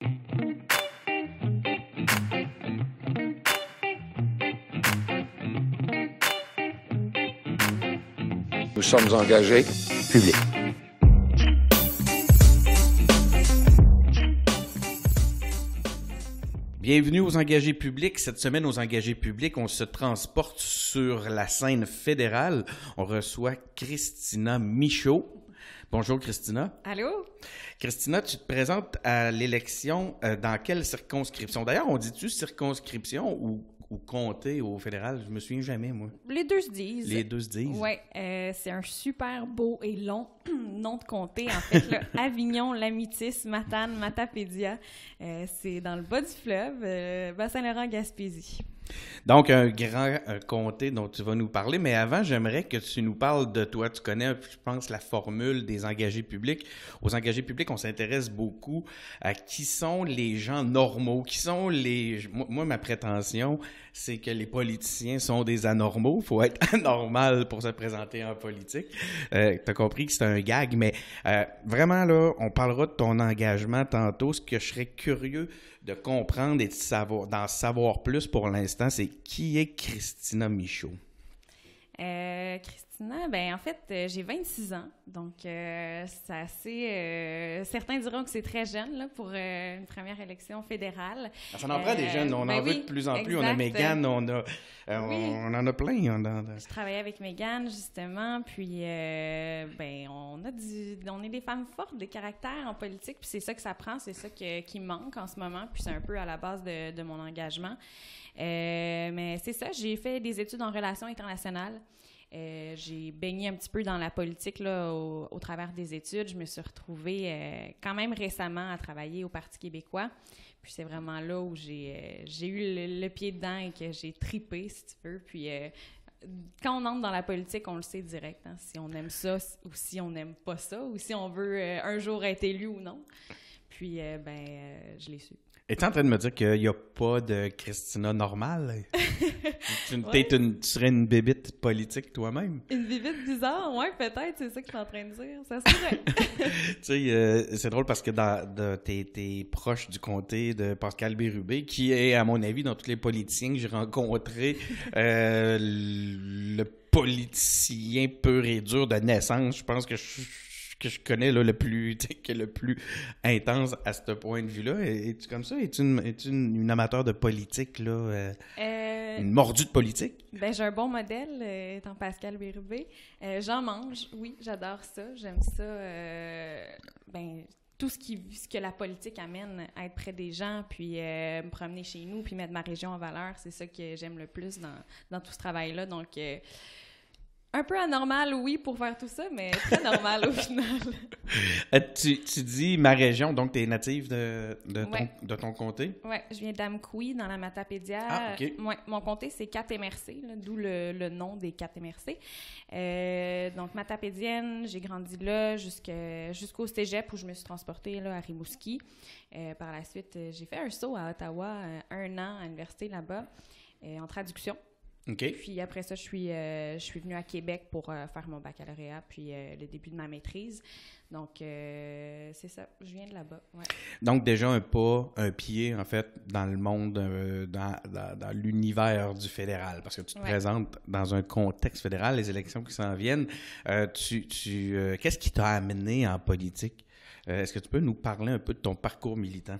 Nous sommes engagés publics. Bienvenue aux engagés publics. Cette semaine, aux engagés publics, on se transporte sur la scène fédérale. On reçoit Christina Michaud. Bonjour, Christina. Allô? Christina, tu te présentes à l'élection dans quelle circonscription? D'ailleurs, on dit-tu circonscription ou comté au fédéral? Je me souviens jamais, moi. Les deux se disent. Les deux se disent? Oui, c'est un super beau et long nom de comté, en fait. Là. Avignon, Lamitis, Matane, Matapédia. C'est dans le bas du fleuve, Bas-Saint-Laurent, Gaspésie. Donc, un grand comté dont tu vas nous parler, mais avant, j'aimerais que tu nous parles de toi. Tu connais, je pense, la formule des engagés publics. Aux engagés publics, on s'intéresse beaucoup à qui sont les gens normaux, qui sont les... Moi, ma prétention, c'est que les politiciens sont des anormaux. Il faut être anormal pour se présenter en politique. Tu as compris que c'est un gag, mais vraiment, là, on parlera de ton engagement tantôt. Ce que je serais curieux de comprendre et d'en savoir plus pour l'instant, c'est qui est Christina Michaud? Christina, ben en fait, j'ai 26 ans, donc c'est assez... certains diront que c'est très jeune là, pour une première élection fédérale. Ça en prend des jeunes, on en veut de plus en plus. Exact. On a Mégane, on en a plein. Je travaillais avec Mégane, justement, puis on est des femmes fortes, des caractères en politique, puis c'est ça que ça prend, c'est ça qui manque en ce moment, puis c'est un peu à la base de mon engagement. Mais c'est ça, j'ai fait des études en relations internationales. J'ai baigné un petit peu dans la politique là, au travers des études. Je me suis retrouvée quand même récemment à travailler au Parti québécois. Puis c'est vraiment là où j'ai eu le pied dedans et que j'ai tripé, si tu veux. Puis quand on entre dans la politique, on le sait direct, hein, si on aime ça ou si on n'aime pas ça, ou si on veut un jour être élu ou non. Puis je l'ai su. Es-tu en train de me dire qu'il n'y a pas de Christina normale? Tu serais une bébite politique toi-même? Une bébite bizarre? Oui, peut-être, c'est ça que je suis en train de dire. Ça serait. Tu sais, c'est drôle parce que t'es proche du comté de Pascal Bérubé, qui est, à mon avis, dans tous les politiciens que j'ai rencontrés, le politicien pur et dur de naissance. Je pense que je connais là, le plus intense à ce point de vue-là. Es-tu comme ça? Es-tu une amateur de politique, là? Une mordue de politique? Ben, j'ai un bon modèle, étant Pascal Bérubé. J'en mange, oui, j'adore ça. J'aime ça. Tout ce que la politique amène à être près des gens, puis me promener chez nous, puis mettre ma région en valeur, c'est ça que j'aime le plus dans tout ce travail-là. Donc, un peu anormal, oui, pour faire tout ça, mais très normal au final. Tu dis ma région, donc tu es native de ton comté? Oui, je viens d'Amqui, dans la Matapédia. Ah, OK. Mon comté, c'est 4MRC, là, d'où le nom des 4MRC. Donc, Matapédienne, j'ai grandi là jusqu'au cégep où je me suis transportée là, à Rimouski. Par la suite, j'ai fait un saut à Ottawa, 1 an à l'université là-bas, en traduction. Okay. Puis après ça, je suis venue à Québec pour faire mon baccalauréat, puis le début de ma maîtrise. Donc, c'est ça, je viens de là-bas. Ouais. Donc, déjà un pied, en fait, dans le monde, dans l'univers du fédéral, parce que tu te présentes dans un contexte fédéral, les élections qui s'en viennent. Qu'est-ce qui t'a amené en politique? Est-ce que tu peux nous parler un peu de ton parcours militant?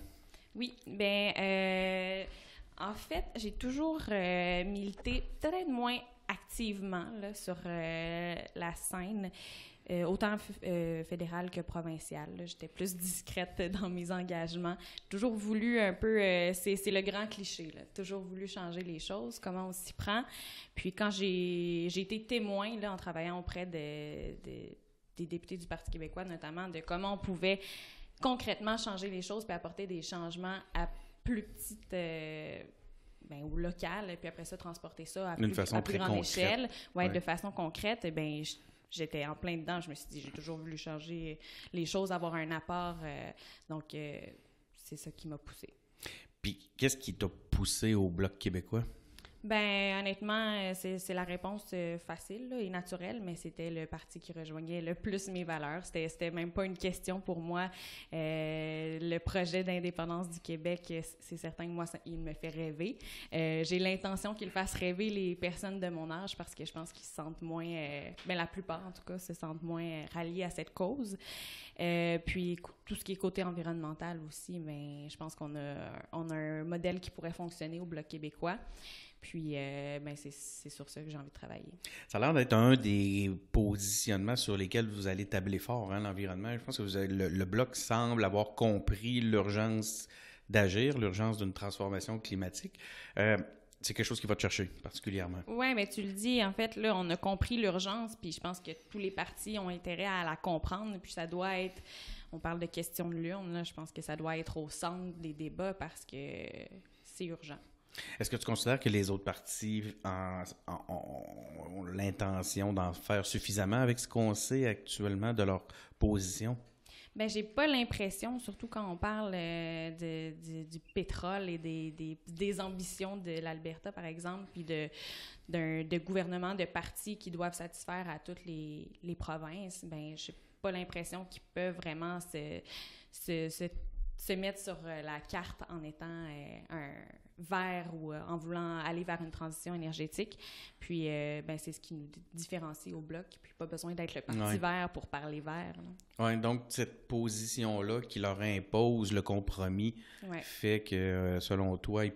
Oui, en fait, j'ai toujours milité, peut-être moins activement là, sur la scène, autant fédérale que provinciale. Là. J'étais plus discrète dans mes engagements. J'ai toujours voulu un peu, c'est le grand cliché, là, toujours voulu changer les choses, comment on s'y prend. Puis quand j'ai été témoin là, en travaillant auprès des députés du Parti québécois, notamment, de comment on pouvait concrètement changer les choses puis apporter des changements à plus petite ou locale, puis après ça, transporter ça à plus grande échelle. Ouais, de façon concrète, j'étais en plein dedans. Je me suis dit, j'ai toujours voulu changer les choses, avoir un apport. Donc, c'est ça qui m'a poussée. Puis, qu'est-ce qui t'a poussé au Bloc québécois? Ben honnêtement, c'est la réponse facile là, et naturelle, mais c'était le parti qui rejoignait le plus mes valeurs. C'était même pas une question pour moi. Le projet d'indépendance du Québec, c'est certain que moi, il me fait rêver. J'ai l'intention qu'il fasse rêver les personnes de mon âge parce que je pense qu'ils se sentent moins, ben la plupart en tout cas, se sentent moins ralliés à cette cause. Puis tout ce qui est côté environnemental aussi, mais je pense qu'on a un modèle qui pourrait fonctionner au Bloc québécois. Puis, ben c'est sur ça que j'ai envie de travailler. Ça a l'air d'être un des positionnements sur lesquels vous allez tabler fort, hein, l'environnement. Je pense que le Bloc semble avoir compris l'urgence d'agir, l'urgence d'une transformation climatique. C'est quelque chose qui va te chercher particulièrement. Oui, mais tu le dis, en fait, là, on a compris l'urgence, puis je pense que tous les partis ont intérêt à la comprendre, puis ça doit être, on parle de question de l'urne, là, je pense que ça doit être au centre des débats parce que c'est urgent. Est-ce que tu considères que les autres partis ont l'intention d'en faire suffisamment avec ce qu'on sait actuellement de leur position? Bien, j'ai pas l'impression, surtout quand on parle du pétrole et des ambitions de l'Alberta, par exemple, puis de gouvernements de partis qui doivent satisfaire à toutes les provinces, bien, j'ai pas l'impression qu'ils peuvent vraiment se mettre sur la carte en étant un vert ou en voulant aller vers une transition énergétique. Puis, ben, c'est ce qui nous différencie au Bloc. Puis, pas besoin d'être le parti vert pour parler vert. Oui, donc cette position-là qui leur impose le compromis fait que, selon toi, ils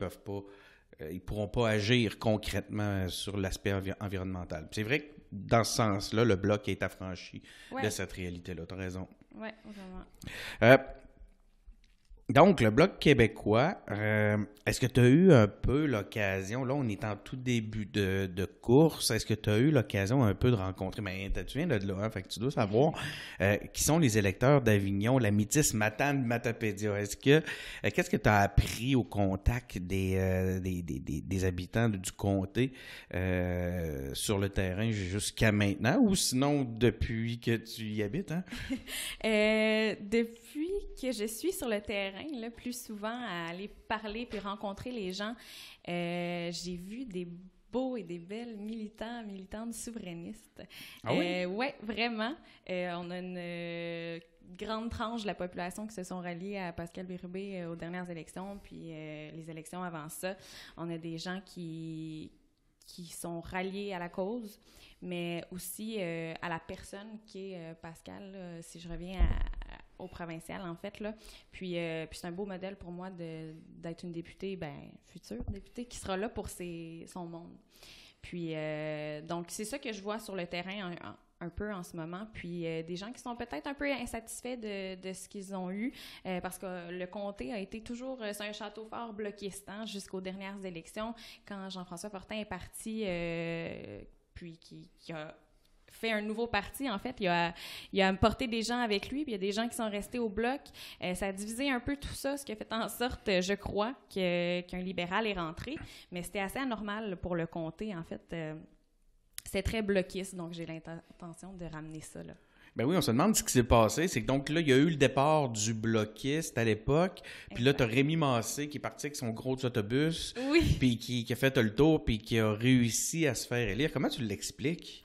pourront pas agir concrètement sur l'aspect environnemental. Puis c'est vrai que dans ce sens-là, le Bloc est affranchi de cette réalité-là. Tu as raison. Oui, vraiment. Donc, le Bloc québécois, est-ce que tu as eu un peu l'occasion, là, on est en tout début de course, est-ce que tu as eu l'occasion un peu de rencontrer, mais tu viens de là, hein, fait que tu dois savoir, qui sont les électeurs d'Avignon, la Métis Matane Matapédia. Qu'est-ce que tu as appris au contact des habitants du comté sur le terrain jusqu'à maintenant, ou sinon depuis que tu y habites, hein? Depuis que je suis sur le terrain, là, plus souvent à aller parler puis rencontrer les gens, j'ai vu des beaux et des belles militantes souverainistes. Ah oui? Oui, vraiment. On a une grande tranche de la population qui se sont ralliés à Pascal Bérubé aux dernières élections, puis les élections avant ça. On a des gens qui sont ralliés à la cause, mais aussi à la personne qui est Pascal, là, si je reviens au provincial, en fait, là. Puis c'est un beau modèle pour moi d'être une députée, future députée, qui sera là pour son monde. Puis, donc, c'est ça que je vois sur le terrain un peu en ce moment. Puis, des gens qui sont peut-être un peu insatisfaits de ce qu'ils ont eu, parce que le comté a été toujours, c'est un château fort bloquiste, hein, jusqu'aux dernières élections. Quand Jean-François Fortin est parti, puis qui a fait un nouveau parti, en fait. Il a porté des gens avec lui, puis il y a des gens qui sont restés au Bloc. Ça a divisé un peu tout ça, ce qui a fait en sorte, je crois, qu'un libéral est rentré. Mais c'était assez anormal pour le comté, en fait. C'est très bloquiste, donc j'ai l'intention de ramener ça, là. Ben oui, on se demande ce qui s'est passé. C'est que donc là, il y a eu le départ du bloquiste à l'époque. Puis là, tu as Rémi Massé qui est parti avec son gros autobus. Oui. Puis qui a fait le tour, puis qui a réussi à se faire élire. Comment tu l'expliques?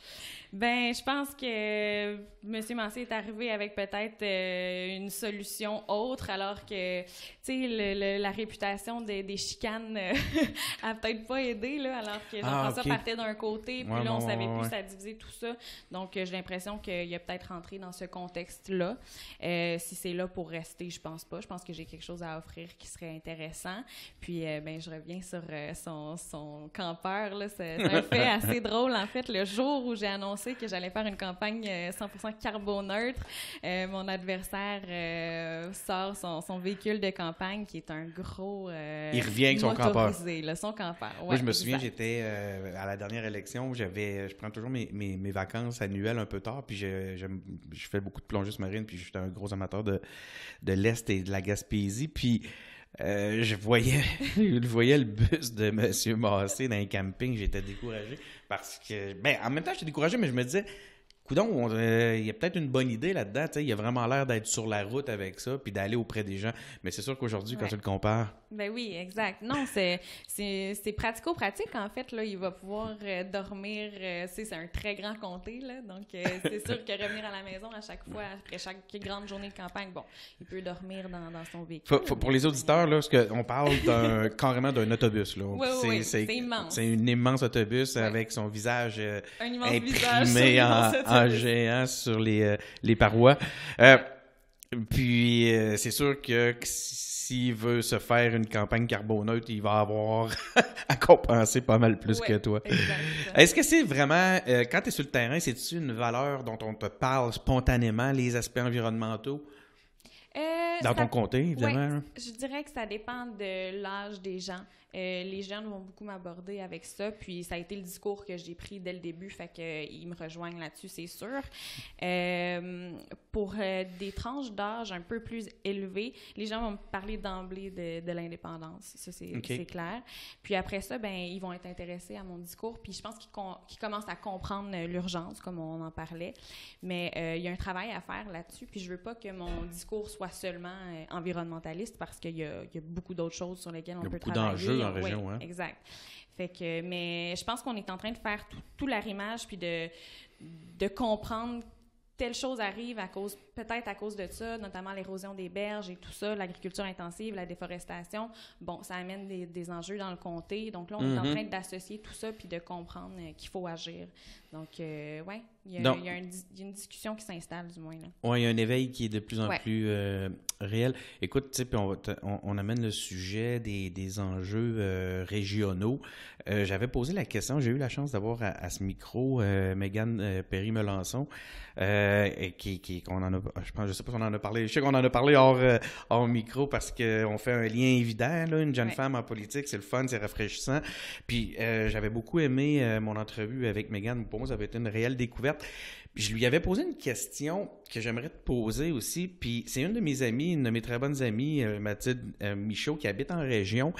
Ben, je pense que M. Massé est arrivé avec peut-être une solution autre, alors que, tu sais, la réputation des chicanes a peut-être pas aidé, là, alors que Jean-François partait d'un côté, puis là, on savait plus, ça divisait tout ça. Donc, j'ai l'impression qu'il a peut-être rentré dans ce contexte-là. Si c'est là pour rester, je pense pas. Je pense que j'ai quelque chose à offrir qui serait intéressant. Puis, ben, je reviens sur son campeur, là. C'est un fait assez drôle, en fait. Le jour où j'ai annoncé que j'allais faire une campagne 100% carboneutre, mon adversaire sort son véhicule de campagne qui est un gros il revient avec son campeur. Son campeur. Ouais, moi, je me souviens, j'étais à la dernière élection, je prends toujours mes vacances annuelles un peu tard, puis je fais beaucoup de plongée sous-marine, puis j'étais un gros amateur de l'Est et de la Gaspésie, puis je voyais le bus de M. Massé dans un camping, j'étais découragé parce que, en même temps, j'étais découragé, mais je me disais, Coudon, il y a peut-être une bonne idée là-dedans. Il a vraiment l'air d'être sur la route avec ça, puis d'aller auprès des gens. Mais c'est sûr qu'aujourd'hui, quand tu le compares... Ben oui, exact. Non, c'est pratico-pratique, en fait. Là, il va pouvoir dormir. C'est un très grand comté, là. Donc, c'est sûr que revenir à la maison à chaque fois, après chaque grande journée de campagne, bon, il peut dormir dans son véhicule. Pour les auditeurs, là, on parle carrément d'un autobus. Là. Oui, c'est immense. C'est un immense autobus avec son visage imprimé en géant sur les parois. Puis, c'est sûr que s'il veut se faire une campagne carboneutre, il va avoir à compenser pas mal plus que toi. Exactement. Est-ce que c'est vraiment, quand tu es sur le terrain, c'est-tu une valeur dont on te parle spontanément, les aspects environnementaux? Dans ton comté, évidemment. Ouais, je dirais que ça dépend de l'âge des gens. Les jeunes vont beaucoup m'aborder avec ça, puis ça a été le discours que j'ai pris dès le début, fait qu'ils me rejoignent là-dessus, c'est sûr. Pour des tranches d'âge un peu plus élevées, les gens vont me parler d'emblée de l'indépendance, ça c'est clair. Puis après ça, ben ils vont être intéressés à mon discours, puis je pense qu'ils commencent à comprendre l'urgence, comme on en parlait. Mais il y a un travail à faire là-dessus, puis je veux pas que mon discours soit seulement environnementaliste, parce qu'il y a beaucoup d'autres choses sur lesquelles on peut travailler. Il y a beaucoup d'enjeux en région, hein? Exact. Mais je pense qu'on est en train de faire tout l'arrimage, puis de comprendre telle chose arrive peut-être à cause de ça, notamment l'érosion des berges et tout ça, l'agriculture intensive, la déforestation. Bon, ça amène des enjeux dans le comté. Donc là, on est en train d'associer tout ça puis de comprendre qu'il faut agir. Donc, oui, il y a une discussion qui s'installe, du moins. Oui, il y a un éveil qui est de plus en plus réel. Écoute, tu sais, puis on amène le sujet des enjeux régionaux. J'avais posé la question, j'ai eu la chance d'avoir à ce micro Mégane Perry-Melançon, qu'on en a, je sais pas si on en a parlé, je sais qu'on en a parlé hors micro parce qu'on fait un lien évident, là, une jeune femme en politique, c'est le fun, c'est rafraîchissant. Puis j'avais beaucoup aimé mon entrevue avec Mégane. Pour moi, ça avait été une réelle découverte. Puis je lui avais posé une question que j'aimerais te poser aussi. Puis c'est une de mes amies, une de mes très bonnes amies, Mathilde Michaud, qui habite en région,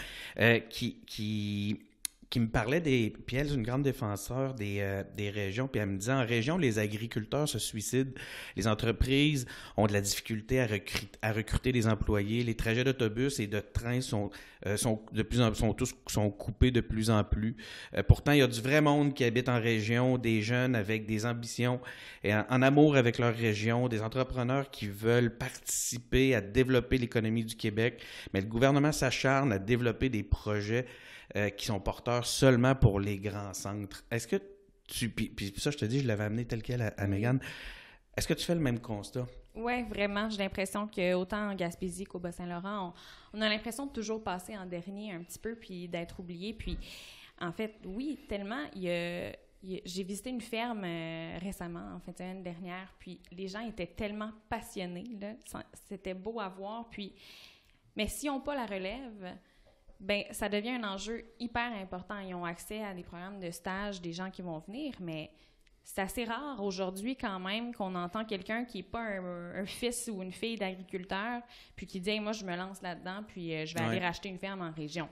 qui me parlait puis elle est une grande défenseur des régions, puis elle me disait, en région, les agriculteurs se suicident, les entreprises ont de la difficulté à recruter des employés, les trajets d'autobus et de train sont coupés de plus en plus. Pourtant, il y a du vrai monde qui habite en région, des jeunes avec des ambitions et en amour avec leur région, des entrepreneurs qui veulent participer à développer l'économie du Québec, mais le gouvernement s'acharne à développer des projets qui sont porteurs seulement pour les grands centres. Est-ce que puis ça, je te dis, je l'avais amené tel quel à Mégane. Est-ce que tu fais le même constat? Oui, vraiment. J'ai l'impression qu'autant en Gaspésie qu'au Bas-Saint-Laurent, on a l'impression de toujours passer en dernier un petit peu, puis d'être oublié. Puis, en fait, oui, tellement. J'ai visité une ferme récemment, en fin de semaine dernière, puis les gens étaient tellement passionnés, là. C'était beau à voir. Mais s'ils n'ont pas la relève, ben ça devient un enjeu hyper important. Ils ont accès à des programmes de stage, des gens qui vont venir, mais c'est assez rare aujourd'hui quand même qu'on entend quelqu'un qui n'est pas un fils ou une fille d'agriculteur, puis qui dit hey, « moi, je me lance là-dedans, puis je vais aller racheter une ferme en région ».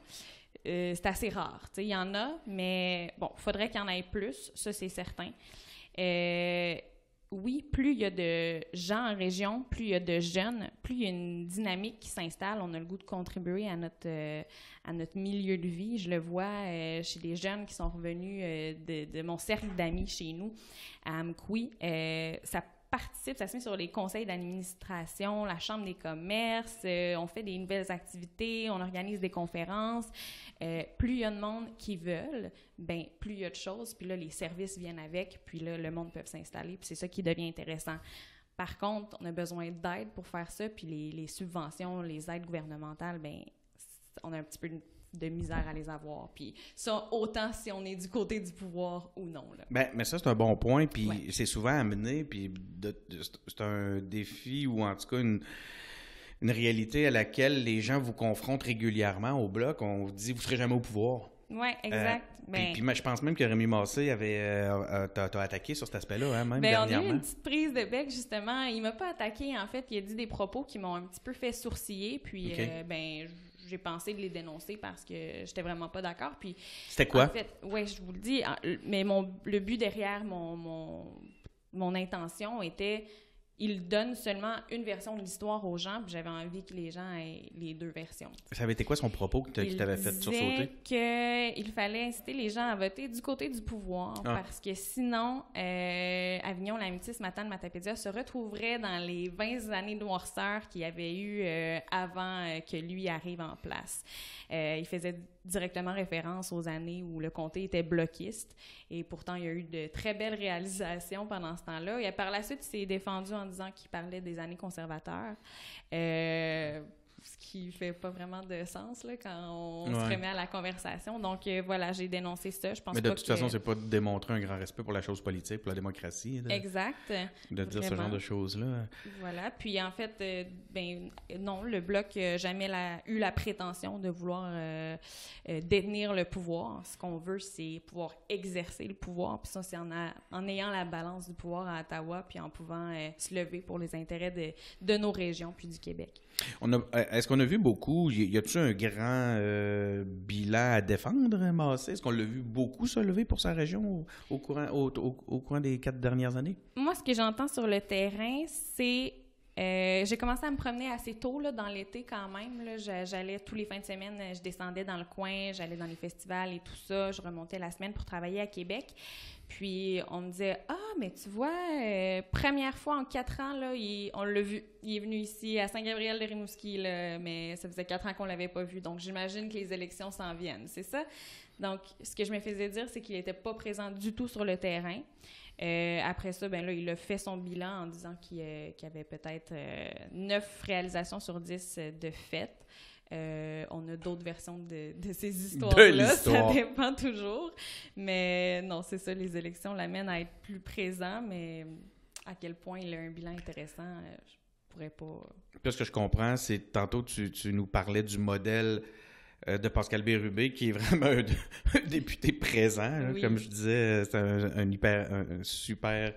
C'est assez rare. Il y en a, mais bon, il faudrait qu'il y en ait plus, ça c'est certain. Oui, plus il y a de gens en région, plus il y a de jeunes, plus il y a une dynamique qui s'installe. On a le goût de contribuer à notre milieu de vie. Je le vois chez les jeunes qui sont revenus de mon cercle d'amis chez nous, à Amqui. Ça participe, ça se met sur les conseils d'administration, la chambre des commerces, on fait des nouvelles activités, on organise des conférences. Plus il y a de monde qui veulent, ben plus il y a de choses, puis là, les services viennent avec, puis là, le monde peut s'installer, puis c'est ça qui devient intéressant. Par contre, on a besoin d'aide pour faire ça, puis les subventions, les aides gouvernementales, ben on a un petit peu de misère à les avoir. Puis ça, autant si on est du côté du pouvoir ou non. Là. Mais ça, c'est un bon point, puis c'est souvent amené, puis c'est un défi ou en tout cas une réalité à laquelle les gens vous confrontent régulièrement au Bloc. On vous dit, vous ne serez jamais au pouvoir. Oui, exact. Puis je pense même que Rémi Massé t'a attaqué sur cet aspect-là, hein, même dernièrement. On a eu une petite prise de bec, justement. Il m'a pas attaqué, en fait. Il a dit des propos qui m'ont un petit peu fait sourciller, puis j'ai pensé de les dénoncer parce que j'étais vraiment pas d'accord. Puis c'était quoi? En fait, oui, je vous le dis, mais le but derrière mon mon intention était... Il donne seulement une version de l'histoire aux gens, puis j'avais envie que les gens aient les deux versions. Ça avait été quoi son propos qui t'avait fait sursauter? Il disait qu'il fallait inciter les gens à voter du côté du pouvoir, parce que sinon, Avignon, l'Amitié, Matane, Matapédia se retrouverait dans les 20 années de noirceur qu'il y avait eu avant que lui arrive en place. Il faisait directement référence aux années où le comté était bloquiste, et pourtant, il y a eu de très belles réalisations pendant ce temps-là. Et par la suite, il s'est défendu en disant qu'il parlait des années conservateurs, ce qui fait pas vraiment de sens là, quand on se remet à la conversation. Donc voilà, j'ai dénoncé ça. Je pense Mais de toute façon, c'est pas de démontrer un grand respect pour la chose politique, pour la démocratie. Exact. De dire ce genre de choses-là. Voilà. Puis en fait, non, le Bloc n'a jamais eu la prétention de vouloir détenir le pouvoir. Ce qu'on veut, c'est pouvoir exercer le pouvoir. Puis ça, c'est en ayant la balance du pouvoir à Ottawa, puis en pouvant se lever pour les intérêts de nos régions, puis du Québec. Est-ce qu'on a vu beaucoup, y a-t-il un grand bilan à défendre, Massé? Est-ce qu'on l'a vu beaucoup se lever pour sa région au courant des 4 dernières années? Moi, ce que j'entends sur le terrain, c'est... j'ai commencé à me promener assez tôt là, dans l'été quand même. Là. J'allais tous les fins de semaine, je descendais dans le coin, j'allais dans les festivals et tout ça. Je remontais la semaine pour travailler à Québec. Puis on me disait « Ah, mais tu vois, première fois en 4 ans, là, on l'a vu. Il est venu ici à Saint-Gabriel-de-Rimouski, là, mais ça faisait 4 ans qu'on l'avait pas vu. Donc j'imagine que les élections s'en viennent. » C'est ça? Donc ce que je me faisais dire, c'est qu'il n'était pas présent du tout sur le terrain. Après ça, ben là, il a fait son bilan en disant qu'il y avait peut-être 9 réalisations sur 10 de faites. On a d'autres versions de ces histoires-là, ça dépend toujours. Mais non, c'est ça, les élections l'amènent à être plus présent, mais à quel point il a un bilan intéressant, je pourrais pas... Puis ce que je comprends, c'est tantôt tu nous parlais du modèle de Pascal Bérubé, qui est vraiment un député présent. Là, oui. Comme je disais, c'est un super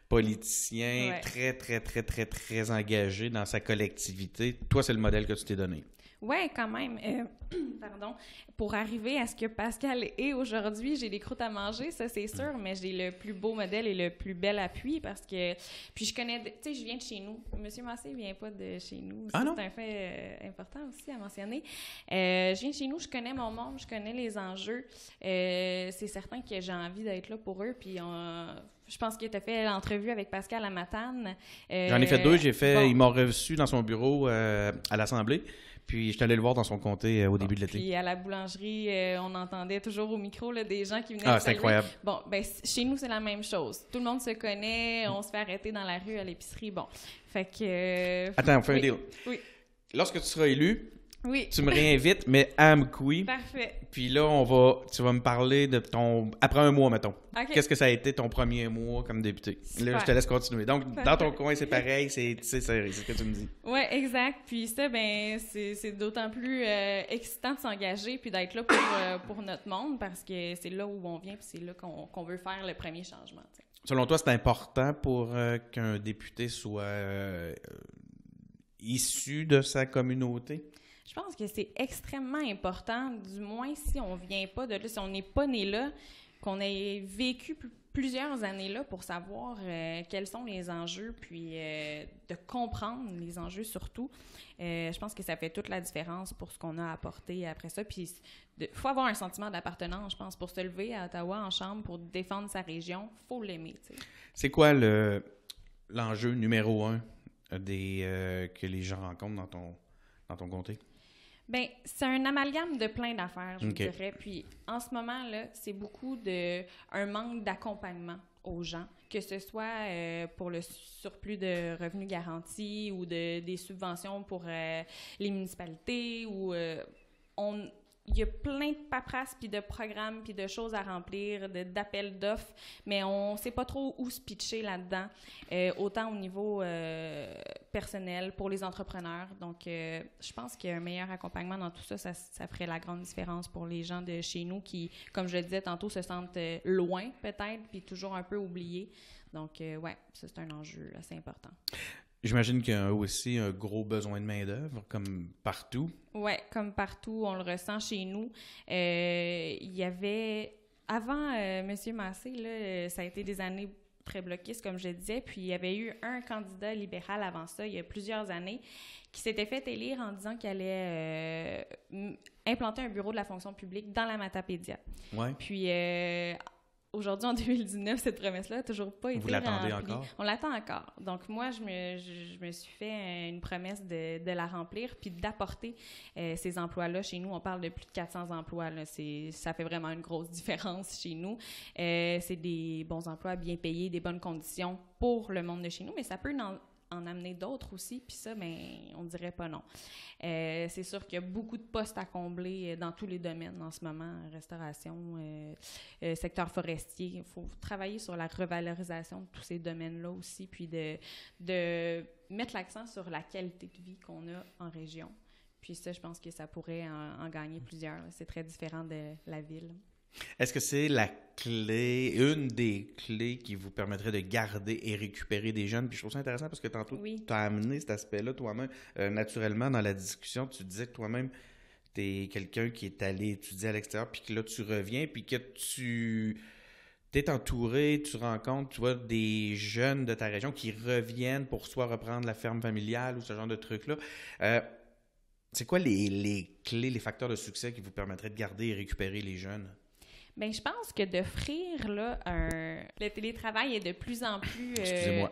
politicien, très, très, très, très, très engagé dans sa collectivité. Toi, c'est le modèle que tu t'es donné. Oui, quand même. Pardon. Pour arriver à ce que Pascal est aujourd'hui, j'ai des croûtes à manger, ça c'est sûr, mais j'ai le plus beau modèle et le plus bel appui parce que... Puis je connais... Tu sais, je viens de chez nous. Monsieur Massé ne vient pas de chez nous. Ça, c'est un fait important aussi à mentionner. Je viens de chez nous, je connais mon monde, je connais les enjeux. C'est certain que j'ai envie d'être là pour eux, puis je pense que tu as fait l'entrevue avec Pascal à Matane. J'en ai fait 2. Il m'a reçu dans son bureau à l'Assemblée. Puis, je suis allé le voir dans son comté au début de l'été. Puis, à la boulangerie, on entendait toujours au micro là, des gens qui venaient Ah, c'est incroyable. Bon, ben chez nous, c'est la même chose. Tout le monde se connaît, on se fait arrêter dans la rue à l'épicerie. Bon, fait que... Attends, on fait un deal. Oui. Lorsque tu seras élu, oui. Tu me réinvites, mais à Amqui. Parfait. Puis là, tu vas me parler de après un mois, mettons. Okay. Qu'est-ce que ça a été ton premier mois comme député? Super. Là, je te laisse continuer. Donc, dans ton coin, c'est pareil, c'est ce que tu me dis. Oui, exact. Puis ça, ben c'est d'autant plus excitant de s'engager puis d'être là pour notre monde parce que c'est là où on vient puis c'est là qu'on veut faire le premier changement. T'sais. Selon toi, c'est important pour qu'un député soit issu de sa communauté? Je pense que c'est extrêmement important, du moins si on vient pas de là, si on n'est pas né là, qu'on ait vécu plusieurs années là pour savoir quels sont les enjeux, puis de comprendre les enjeux surtout. Je pense que ça fait toute la différence pour ce qu'on a apporté après ça. Puis il faut avoir un sentiment d'appartenance, je pense, pour se lever à Ottawa en chambre, pour défendre sa région, il faut l'aimer. T'sais. C'est quoi l'enjeu numéro 1 que les gens rencontrent dans ton comté? Bien, c'est un amalgame de plein d'affaires, je dirais. Puis, en ce moment-là, c'est beaucoup un manque d'accompagnement aux gens, que ce soit pour le surplus de revenus garantis ou des subventions pour les municipalités ou il y a plein de paperasses, puis de programmes, puis de choses à remplir, d'appels d'offres, mais on ne sait pas trop où se pitcher là-dedans, autant au niveau personnel, pour les entrepreneurs. Donc, je pense qu'il y a un meilleur accompagnement dans tout ça, ça ferait la grande différence pour les gens de chez nous qui, comme je le disais tantôt, se sentent loin peut-être, puis toujours un peu oubliés. Donc, ouais, ça c'est un enjeu assez important. J'imagine qu'il y a aussi un gros besoin de main-d'œuvre, comme partout. Oui, comme partout, on le ressent chez nous. Il y avait, avant M. Massé, là, ça a été des années très bloquiste, comme je disais. Puis il y avait eu un candidat libéral avant ça, il y a plusieurs années, qui s'était fait élire en disant qu'il allait implanter un bureau de la fonction publique dans la Matapédia. Ouais. Puis aujourd'hui, en 2019, cette promesse-là n'a toujours pas été remplie. Vous l'attendez encore? On l'attend encore. Donc, moi, je me suis fait une promesse de la remplir puis d'apporter ces emplois-là chez nous. On parle de plus de 400 emplois. Là. Ça fait vraiment une grosse différence chez nous. C'est des bons emplois bien payés, des bonnes conditions pour le monde de chez nous, mais ça peut en amener d'autres aussi, puis ça, ben, on dirait pas non. C'est sûr qu'il y a beaucoup de postes à combler dans tous les domaines en ce moment, restauration, secteur forestier. Il faut travailler sur la revalorisation de tous ces domaines-là aussi, puis de mettre l'accent sur la qualité de vie qu'on a en région. Puis ça, je pense que ça pourrait en gagner plusieurs. Là. C'est très différent de la ville. Est-ce que c'est une des clés qui vous permettrait de garder et récupérer des jeunes? Puis je trouve ça intéressant parce que tantôt, tu as amené cet aspect-là toi-même. Naturellement, dans la discussion, tu disais que toi-même, tu es quelqu'un qui est allé étudier à l'extérieur, puis que là, tu reviens, puis que tu es entouré, tu rencontres, tu vois, des jeunes de ta région qui reviennent pour soit reprendre la ferme familiale ou ce genre de trucs-là. C'est quoi les clés, les facteurs de succès qui vous permettraient de garder et récupérer les jeunes? Bien, je pense que d'offrir là, le télétravail est de plus en plus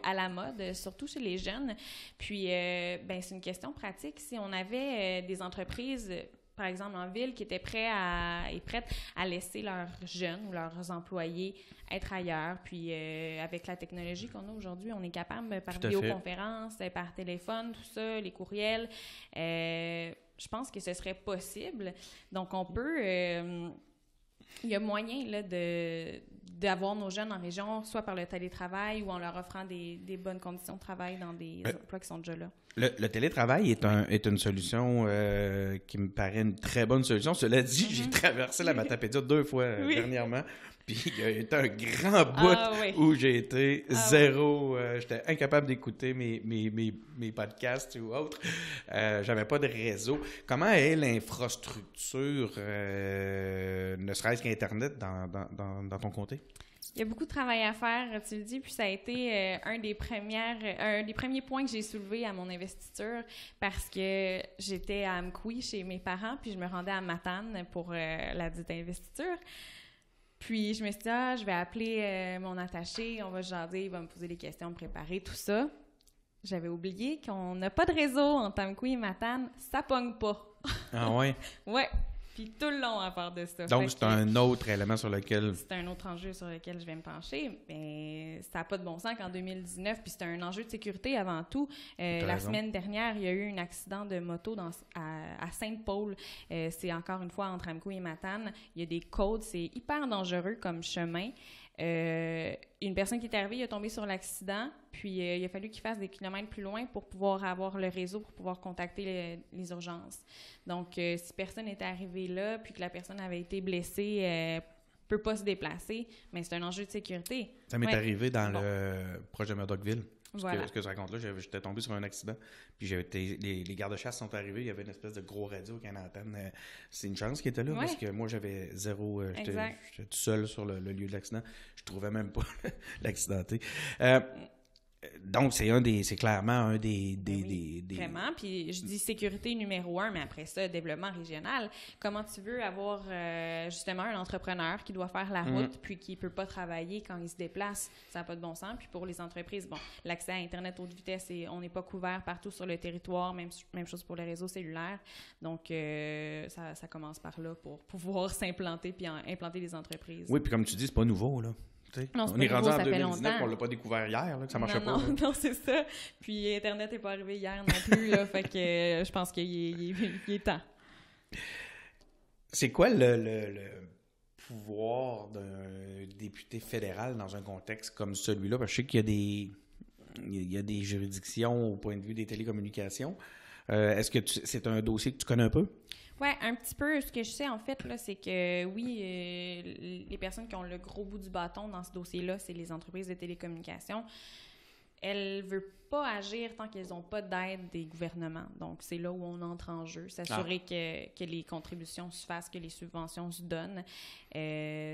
à la mode, surtout chez les jeunes. Puis, ben, c'est une question pratique. Si on avait des entreprises, par exemple en ville, qui étaient prêtes à laisser leurs jeunes ou leurs employés être ailleurs, puis avec la technologie qu'on a aujourd'hui, on est capable, par vidéoconférence, par téléphone, tout ça, les courriels, je pense que ce serait possible. Donc, on peut... il y a moyen là, d'avoir nos jeunes en région, soit par le télétravail ou en leur offrant des bonnes conditions de travail dans des emplois qui sont déjà là. Le télétravail est une solution qui me paraît une très bonne solution. Cela dit, j'ai traversé la Matapédia 2 fois dernièrement. Puis il y a été un grand bout où j'ai été zéro. J'étais incapable d'écouter mes podcasts ou autres. J'avais pas de réseau. Comment est l'infrastructure, ne serait-ce qu'Internet, dans ton comté? Il y a beaucoup de travail à faire, tu le dis, puis ça a été un des premiers points que j'ai soulevé à mon investiture parce que j'étais à Amqui chez mes parents, puis je me rendais à Matane pour la dite investiture. Puis je me suis dit, je vais appeler mon attaché, on va jaser, il va me poser des questions, me préparer, tout ça. J'avais oublié qu'on n'a pas de réseau entre Amqui et Matane, ça pogne pas. Ah ouais? Ouais. Puis tout le long à part de ça. Donc, c'est un autre élément sur lequel... C'est un autre enjeu sur lequel je vais me pencher. Mais ça n'a pas de bon sens qu'en 2019, puis c'est un enjeu de sécurité avant tout. La semaine dernière, il y a eu un accident de moto à Sainte-Paul. C'est encore une fois entre Amqui et Matane. Il y a des côtes, c'est hyper dangereux comme chemin. Une personne qui est arrivée, il a tombé sur l'accident, puis il a fallu qu'il fasse des kilomètres plus loin pour pouvoir avoir le réseau, pour pouvoir contacter les urgences. Donc, si personne était arrivé là, puis que la personne avait été blessée, peut pas se déplacer, mais c'est un enjeu de sécurité. Ça m'est arrivé dans le projet de Murdochville. Voilà. Ce que je raconte là, j'étais tombé sur un accident, puis les gardes-chasse sont arrivés, il y avait une espèce de gros radio avec une antenne. C'est une chance qu'il était là, parce que moi, j'avais zéro... J'étais tout seul sur le lieu de l'accident. Je trouvais même pas l'accidenté. Donc, c'est clairement un des... Vraiment, puis je dis sécurité numéro 1, mais après ça, développement régional. Comment tu veux avoir justement un entrepreneur qui doit faire la route puis qui peut pas travailler quand il se déplace? Ça n'a pas de bon sens. Puis pour les entreprises, l'accès à Internet haute vitesse, on n'est pas couvert partout sur le territoire, même chose pour les réseaux cellulaires. Donc, ça commence par là pour pouvoir s'implanter puis implanter des entreprises. Oui, puis comme tu dis, c'est pas nouveau, là. Non, on est rendu en 2019, on l'a pas découvert hier, là, que ça marchait pas. Non, c'est ça. Puis Internet n'est pas arrivé hier non plus, là, fait que je pense qu'il est temps. C'est quoi le pouvoir d'un député fédéral dans un contexte comme celui-là? Parce que je sais qu'il y a des juridictions au point de vue des télécommunications. Est-ce que c'est un dossier que tu connais un peu? Oui, un petit peu. Ce que je sais, en fait, là, c'est que, oui, les personnes qui ont le gros bout du bâton dans ce dossier-là, c'est les entreprises de télécommunications. Elles ne veulent pas agir tant qu'ils n'ont pas d'aide des gouvernements. Donc, c'est là où on entre en jeu. S'assurer que les contributions se fassent, que les subventions se donnent.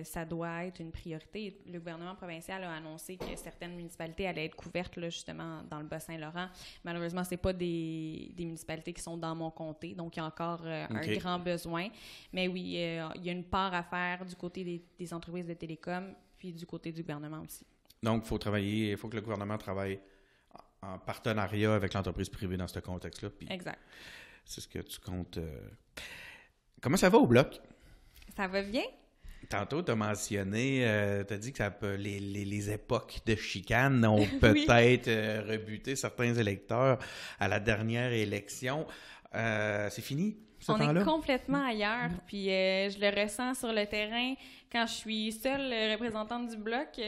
Ça doit être une priorité. Le gouvernement provincial a annoncé que certaines municipalités allaient être couvertes, là, justement, dans le Bas-Saint-Laurent. Malheureusement, ce n'est pas des municipalités qui sont dans mon comté. Donc, il y a encore un grand besoin. Mais oui, il y a une part à faire du côté des entreprises de télécom, puis du côté du gouvernement aussi. Donc, il faut que le gouvernement travaille en partenariat avec l'entreprise privée dans ce contexte-là. Exact. C'est ce que tu comptes. Comment ça va au Bloc? Ça va bien? Tantôt, tu as mentionné, tu as dit que les époques de chicane ont peut-être rebuté certains électeurs à la dernière élection. C'est fini? On est complètement ailleurs, puis je le ressens sur le terrain quand je suis seule représentante du Bloc,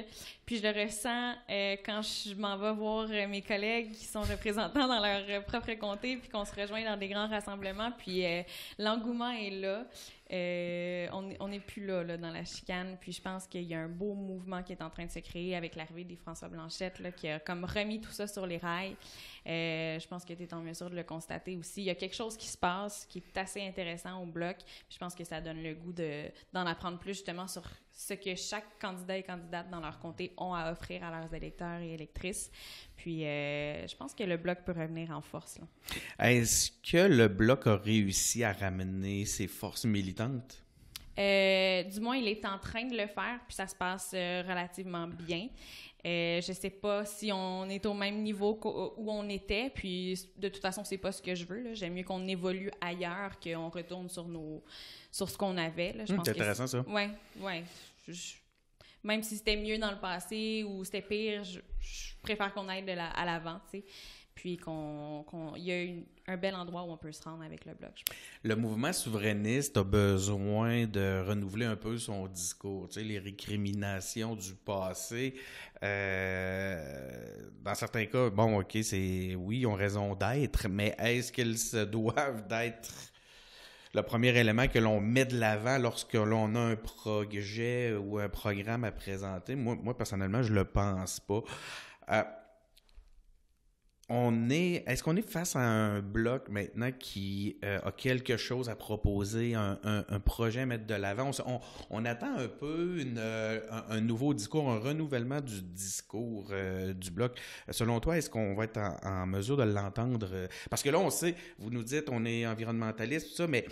puis je le ressens quand je m'en vais voir mes collègues qui sont représentants dans leur propre comté, puis qu'on se rejoint dans des grands rassemblements, puis l'engouement est là. On n'est plus là dans la chicane, puis je pense qu'il y a un beau mouvement qui est en train de se créer avec l'arrivée des François Blanchette, là, qui a comme remis tout ça sur les rails. Je pense que tu es en mesure de le constater aussi. Il y a quelque chose qui se passe qui est assez intéressant au Bloc. Je pense que ça donne le goût d'en apprendre plus justement sur ce que chaque candidat et candidate dans leur comté ont à offrir à leurs électeurs et électrices. Puis, je pense que le Bloc peut revenir en force, là. Est-ce que le Bloc a réussi à ramener ses forces militantes? Du moins, il est en train de le faire, puis ça se passe relativement bien. Je ne sais pas si on est au même niveau où on était, puis de toute façon, c'est pas ce que je veux, là. J'aime mieux qu'on évolue ailleurs, qu'on retourne sur ce qu'on avait, là. Je pense c'est intéressant, ça. Oui. Même si c'était mieux dans le passé ou c'était pire, je préfère qu'on aille à l'avant, tu sais. Puis il y a un bel endroit où on peut se rendre avec le Bloc, je pense. Le mouvement souverainiste a besoin de renouveler un peu son discours. Tu sais, les récriminations du passé, dans certains cas, bon, OK, oui, ils ont raison d'être, mais est-ce qu'ils se doivent d'être le premier élément que l'on met de l'avant lorsque l'on a un projet ou un programme à présenter? Moi personnellement, je le pense pas. Est-ce qu'on est face à un Bloc maintenant qui a quelque chose à proposer, un projet à mettre de l'avant? On attend un peu un nouveau discours, un renouvellement du discours du Bloc. Selon toi, est-ce qu'on va être en mesure de l'entendre? Parce que là, on sait, vous nous dites, on est environnementaliste, tout ça, mais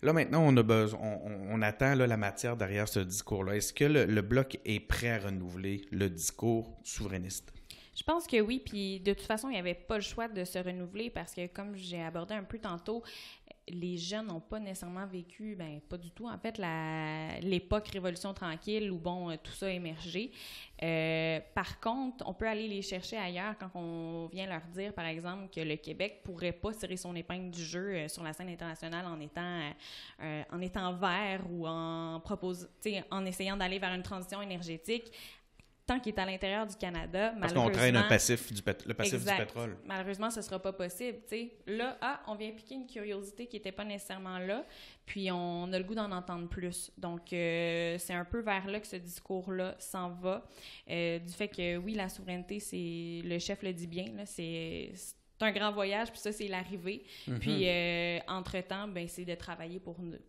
là, maintenant, on attend là, la matière derrière ce discours-là. Est-ce que le Bloc est prêt à renouveler le discours souverainiste? Je pense que oui, puis de toute façon, il n'y avait pas le choix de se renouveler parce que, comme j'ai abordé un peu tantôt, les jeunes n'ont pas nécessairement vécu, pas du tout, en fait, l'époque Révolution tranquille où, tout ça a émergé. Par contre, on peut aller les chercher ailleurs quand on vient leur dire, par exemple, que le Québec pourrait pas tirer son épingle du jeu sur la scène internationale en étant vert ou en essayant d'aller vers une transition énergétique. Tant qu'il est à l'intérieur du Canada, parce malheureusement... qu'on traîne le passif du pétrole. Malheureusement, ce ne sera pas possible. T'sais. Là, on vient piquer une curiosité qui n'était pas nécessairement là, puis on a le goût d'en entendre plus. Donc, c'est un peu vers là que ce discours-là s'en va. Du fait que, oui, la souveraineté, le chef le dit bien, là, c'est un grand voyage, puis ça, c'est l'arrivée. Mm-hmm. Puis, entre-temps, c'est de travailler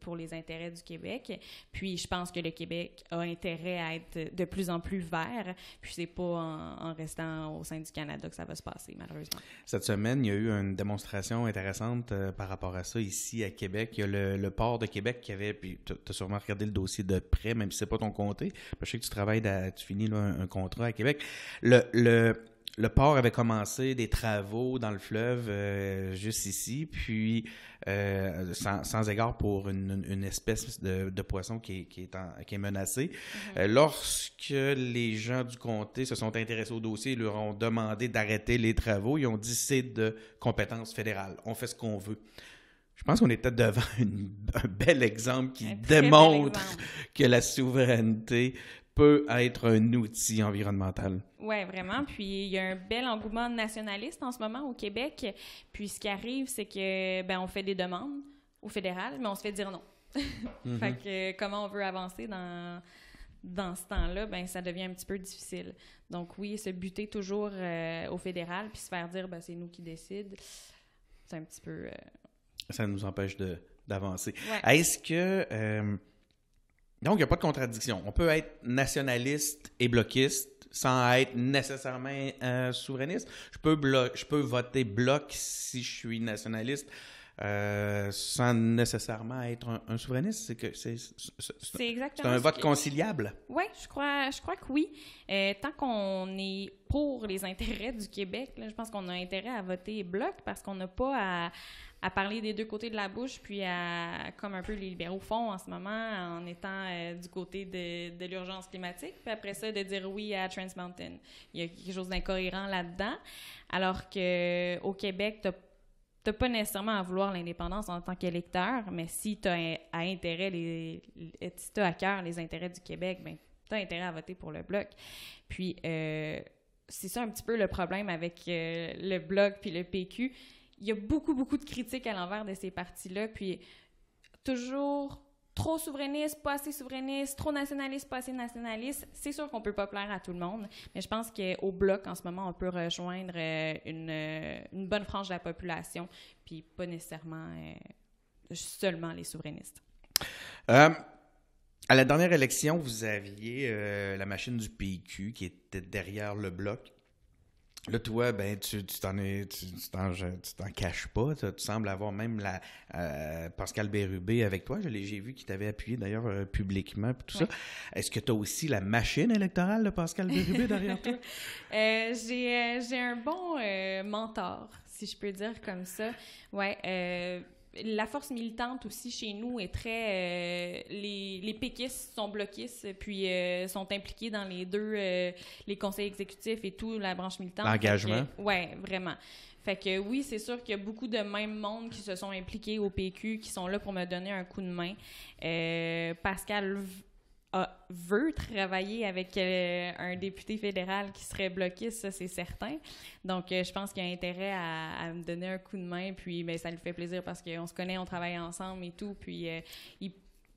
pour les intérêts du Québec. Puis, je pense que le Québec a intérêt à être de plus en plus vert. Puis, c'est pas en restant au sein du Canada que ça va se passer, malheureusement. Cette semaine, il y a eu une démonstration intéressante par rapport à ça ici à Québec. Il y a le port de Québec qui avait, puis tu as sûrement regardé le dossier de près, même si c'est pas ton comté. Je sais que tu finis là, un contrat à Québec. Le port avait commencé des travaux dans le fleuve juste ici, puis sans égard pour une espèce de poisson qui est menacée. Mm-hmm. Lorsque les gens du comté se sont intéressés au dossier, ils leur ont demandé d'arrêter les travaux, ils ont dit c'est de compétence fédérale, on fait ce qu'on veut. Je pense qu'on est peut-être devant un bel exemple qui démontre que la souveraineté peut être un outil environnemental. Oui, vraiment. Puis, il y a un bel engouement nationaliste en ce moment au Québec. Puis, ce qui arrive, c'est que on fait des demandes au fédéral, mais on se fait dire non. Mm-hmm. Fait que comment on veut avancer dans dans ce temps-là, ben ça devient un petit peu difficile. Donc oui, se buter toujours au fédéral puis se faire dire c'est nous qui décident, c'est un petit peu... Ça nous empêche d'avancer. Ouais. Est-ce que... Donc, il n'y a pas de contradiction. On peut être nationaliste et bloquiste sans être nécessairement souverainiste. Je peux voter bloc si je suis nationaliste sans nécessairement être un souverainiste. C'est exactement c'est un vote conciliable. Oui, je crois que oui. Tant qu'on est pour les intérêts du Québec, là, je pense qu'on a intérêt à voter bloc parce qu'on n'a pas à parler des deux côtés de la bouche, puis comme un peu les libéraux font en ce moment, en étant du côté de l'urgence climatique, puis après ça, de dire oui à Trans Mountain. Il y a quelque chose d'incohérent là-dedans, alors qu'au Québec, t'as pas nécessairement à vouloir l'indépendance en tant qu'électeur, mais si tu as à cœur les intérêts du Québec, ben tu as intérêt à voter pour le Bloc. Puis, c'est ça un petit peu le problème avec le Bloc puis le PQ. Il y a beaucoup, beaucoup de critiques à l'envers de ces partis-là, puis toujours trop souverainiste, pas assez souverainiste, trop nationaliste, pas assez nationaliste. C'est sûr qu'on peut pas plaire à tout le monde, mais je pense qu'au Bloc, en ce moment, on peut rejoindre une bonne frange de la population, puis pas nécessairement seulement les souverainistes. À la dernière élection, vous aviez la machine du PQ qui était derrière le Bloc. Là, toi, ben, tu t'en caches pas. Tu sembles avoir même Pascal Bérubé avec toi. J'ai vu qu'il t'avait appuyé d'ailleurs publiquement et tout ça. Est-ce que tu as aussi la machine électorale de Pascal Bérubé derrière toi? J'ai un bon mentor, si je peux dire comme ça. Ouais. La force militante aussi chez nous est très... les péquistes sont bloquistes, puis sont impliqués dans les deux, les conseils exécutifs et tout, la branche militante. L'engagement. Oui, vraiment. Fait que oui, c'est sûr qu'il y a beaucoup de même monde qui se sont impliqués au PQ, qui sont là pour me donner un coup de main. Pascal veut travailler avec un député fédéral qui serait bloquiste, ça c'est certain. Donc je pense qu'il a intérêt à me donner un coup de main, puis ben, ça lui fait plaisir parce qu'on se connaît, on travaille ensemble et tout, puis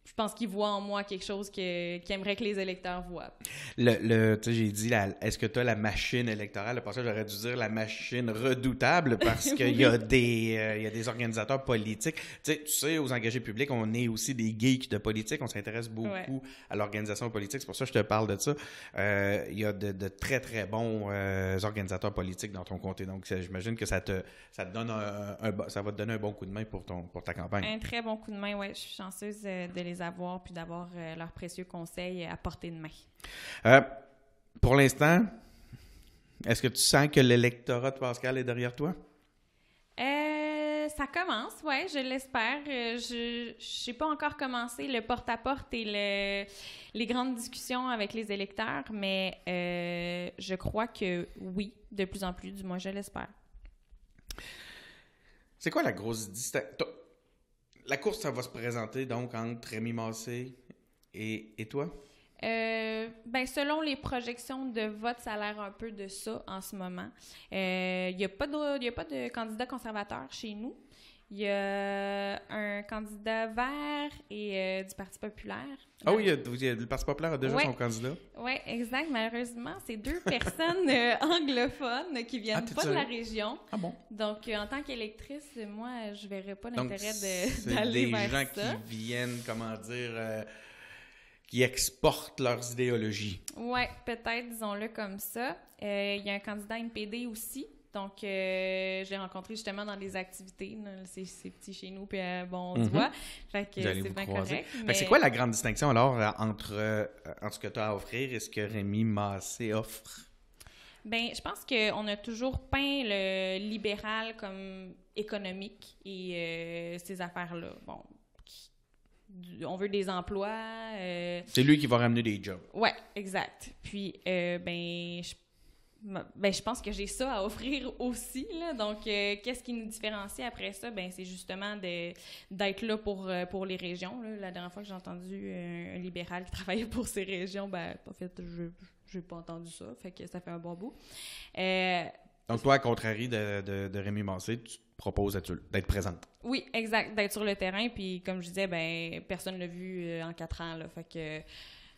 je pense qu'il voit en moi quelque chose qu'il aimerait que les électeurs voient. Tu sais, j'ai dit, est-ce que tu as la machine électorale? Parce que j'aurais dû dire la machine redoutable parce qu'il y a des organisateurs politiques. Tu sais, aux engagés publics, on est aussi des geeks de politique. On s'intéresse beaucoup à l'organisation politique. C'est pour ça que je te parle de ça. Il y a de très, très bons organisateurs politiques dans ton comté. Donc, j'imagine que ça va te donner un bon coup de main pour ta campagne. Un très bon coup de main, oui. Je suis chanceuse de les avoir puis d'avoir leurs précieux conseils à portée de main. Pour l'instant, est-ce que tu sens que l'électorat de Pascal est derrière toi? Ça commence, oui, je l'espère. Je n'ai pas encore commencé le porte-à-porte et les grandes discussions avec les électeurs, mais je crois que oui, de plus en plus, du moins je l'espère. C'est quoi la grosse distinction? La course, ça va se présenter donc entre Rémi Massé et toi? Ben, selon les projections de vote, ça a l'air un peu de ça en ce moment. Il n'y a pas de candidat conservateur chez nous. Il y a un candidat vert et du Parti populaire. Ah oui, le Parti populaire a déjà son candidat? Oui, exact. Malheureusement, c'est deux personnes anglophones qui viennent pas de la région. Ah bon? Donc, en tant qu'électrice, moi, je verrais pas l'intérêt d'aller vers ça. C'est des gens qui viennent, comment dire... qui exportent leurs idéologies. Oui, peut-être, disons-le comme ça. Il y a un candidat NPD aussi. Donc, j'ai rencontré justement dans des activités. C'est petit chez nous, puis bon, on se voit. Fait que c'est bien correct. Mais... C'est quoi la grande distinction alors entre ce que tu as à offrir et ce que Rémi Massé offre? Bien, je pense qu'on a toujours peint le libéral comme économique et ces affaires-là. Bon, on veut des emplois. C'est lui qui va ramener des jobs. Oui, exact. Puis, je pense que j'ai ça à offrir aussi, là. Donc, qu'est-ce qui nous différencie après ça? Ben, c'est justement d'être là pour les régions, là. La dernière fois que j'ai entendu un libéral qui travaillait pour ces régions, ben, en fait, j'ai pas entendu ça. Fait que ça fait un bon bout. Donc, toi, à contraire de Rémi Massé, tu te proposes d'être présente. Oui, exact. D'être sur le terrain. Puis, comme je disais, ben, personne ne l'a vu en 4 ans, là. Fait que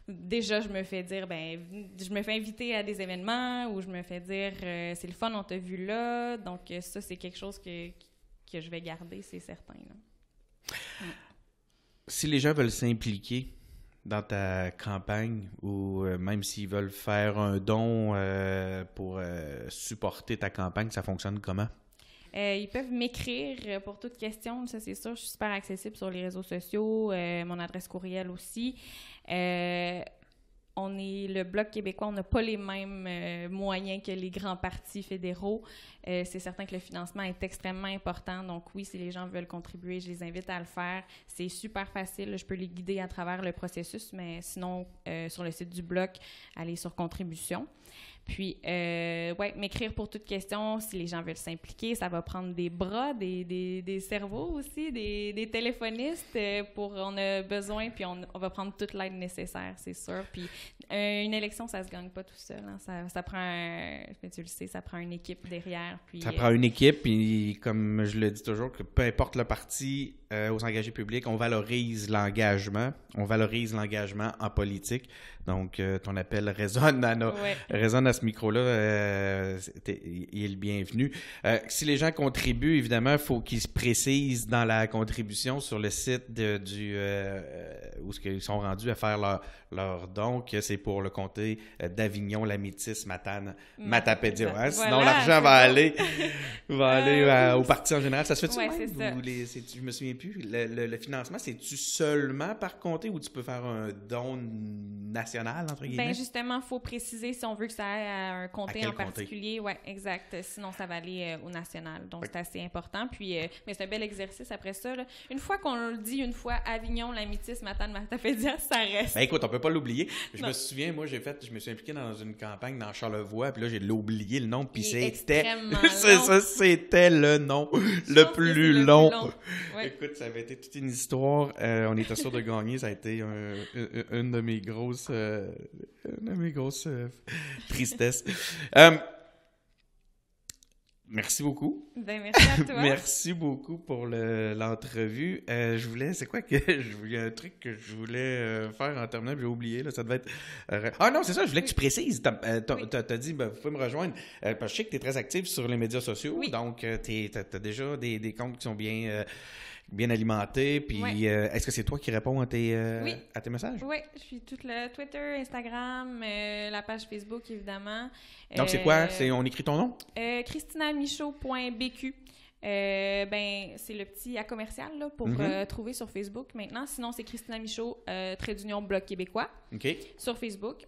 déjà, je me fais dire, je me fais inviter à des événements où je me fais dire, c'est le fun, on t'a vu là. Donc, ça, c'est quelque chose que je vais garder, c'est certain. Là. Si les gens veulent s'impliquer dans ta campagne ou même s'ils veulent faire un don pour supporter ta campagne, ça fonctionne comment? Ils peuvent m'écrire pour toute question, ça c'est sûr. Je suis super accessible sur les réseaux sociaux, mon adresse courriel aussi. On est le Bloc québécois, on n'a pas les mêmes moyens que les grands partis fédéraux. C'est certain que le financement est extrêmement important. Donc oui, si les gens veulent contribuer, je les invite à le faire. C'est super facile, je peux les guider à travers le processus, mais sinon, sur le site du Bloc, allez sur contribution. Puis, m'écrire pour toute question, si les gens veulent s'impliquer, ça va prendre des bras, des cerveaux aussi, des téléphonistes. On a besoin, puis on va prendre toute l'aide nécessaire, c'est sûr. Puis, une élection, ça se gagne pas tout seul. Hein. Ça prend, tu le sais, ça prend une équipe derrière. Puis, ça prend une équipe, puis comme je le dis toujours, que peu importe le parti, aux engagés publics, on valorise l'engagement. On valorise l'engagement en politique. Donc, ton appel résonne à ce micro-là. Il est le bienvenu. Si les gens contribuent, évidemment, il faut qu'ils se précisent dans la contribution sur le site où ils sont rendus à faire leur don, que c'est pour le comté d'Avignon, la Métis, Matane, Matapédia. Hein? Voilà, sinon, l'argent va aller au parti en général. Ça se fait-tu même? Je me souviens plus. Le financement, c'est-tu seulement par comté ou tu peux faire un don national, entre guillemets? Bien, justement, il faut préciser si on veut que ça aille à un comté en particulier. Oui, exact. Sinon, ça va aller au national. Donc, c'est assez important. Puis, mais c'est un bel exercice après ça. Là. Une fois qu'on le dit, Avignon, la Métis, Matane, Matapédia, ça reste. Ben écoute, on peut pas l'oublier. Je me souviens, moi, je me suis impliqué dans une campagne dans Charlevoix, puis là, j'ai oublié le nom, puis c'était le nom le plus long. Ouais. Écoute, ça avait été toute une histoire. On était sûr de gagner. Ça a été une de mes grosses tristesses. Merci beaucoup. Ben, merci à toi. Merci beaucoup pour l'entrevue. Il y a un truc que je voulais faire en terminant, j'ai oublié, là, ça devait être... Ah non, c'est ça, je voulais que tu précises. T'as dit, vous pouvez me rejoindre. Parce que je sais que tu es très active sur les médias sociaux, donc t'as déjà des comptes qui sont bien alimentés. Puis est-ce que c'est toi qui réponds à tes messages? Oui, je suis toute le Twitter, Instagram, la page Facebook, évidemment. Donc, c'est quoi? On écrit ton nom? ChristinaMichaud.bq. C'est le petit à commercial là, pour trouver sur Facebook maintenant. Sinon, c'est Christina Michaud, # Bloc québécois. OK. Sur Facebook.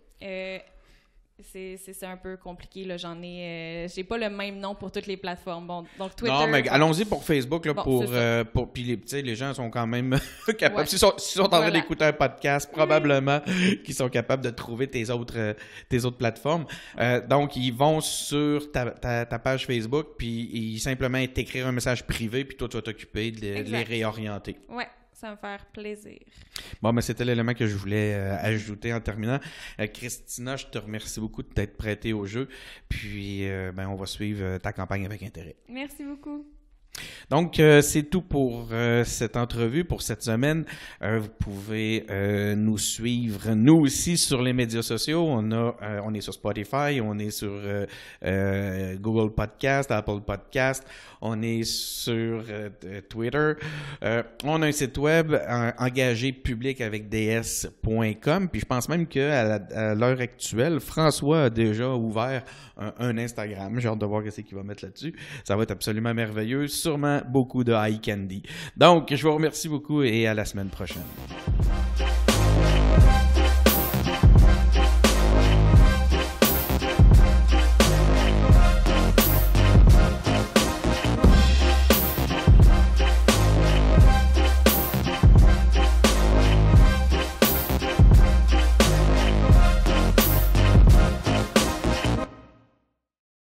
C'est un peu compliqué, là. J'ai pas le même nom pour toutes les plateformes. Bon, donc Twitter... Non, mais allons-y pour Facebook, là, puis les gens sont quand même capables. Ouais. S'ils sont en train d'écouter un podcast, probablement qu'ils sont capables de trouver tes autres plateformes. Donc, ils vont sur ta page Facebook, puis ils simplement t'écrire un message privé, puis toi, tu vas t'occuper de les réorienter. Ouais. Ça va me faire plaisir. Bon, mais c'était l'élément que je voulais ajouter en terminant. Christina, je te remercie beaucoup de t'être prêtée au jeu. Puis, on va suivre ta campagne avec intérêt. Merci beaucoup. Donc, c'est tout pour cette entrevue, pour cette semaine. Vous pouvez nous suivre, nous aussi, sur les médias sociaux. On est sur Spotify, on est sur Google Podcast, Apple Podcast, on est sur Twitter. On a un site web, engagépublic avec ds.com. Puis je pense même qu'à l'heure actuelle, François a déjà ouvert un Instagram. J'ai hâte de voir ce qu'il va mettre là-dessus. Ça va être absolument merveilleux. Sûrement beaucoup de eye candy. Donc, je vous remercie beaucoup et à la semaine prochaine.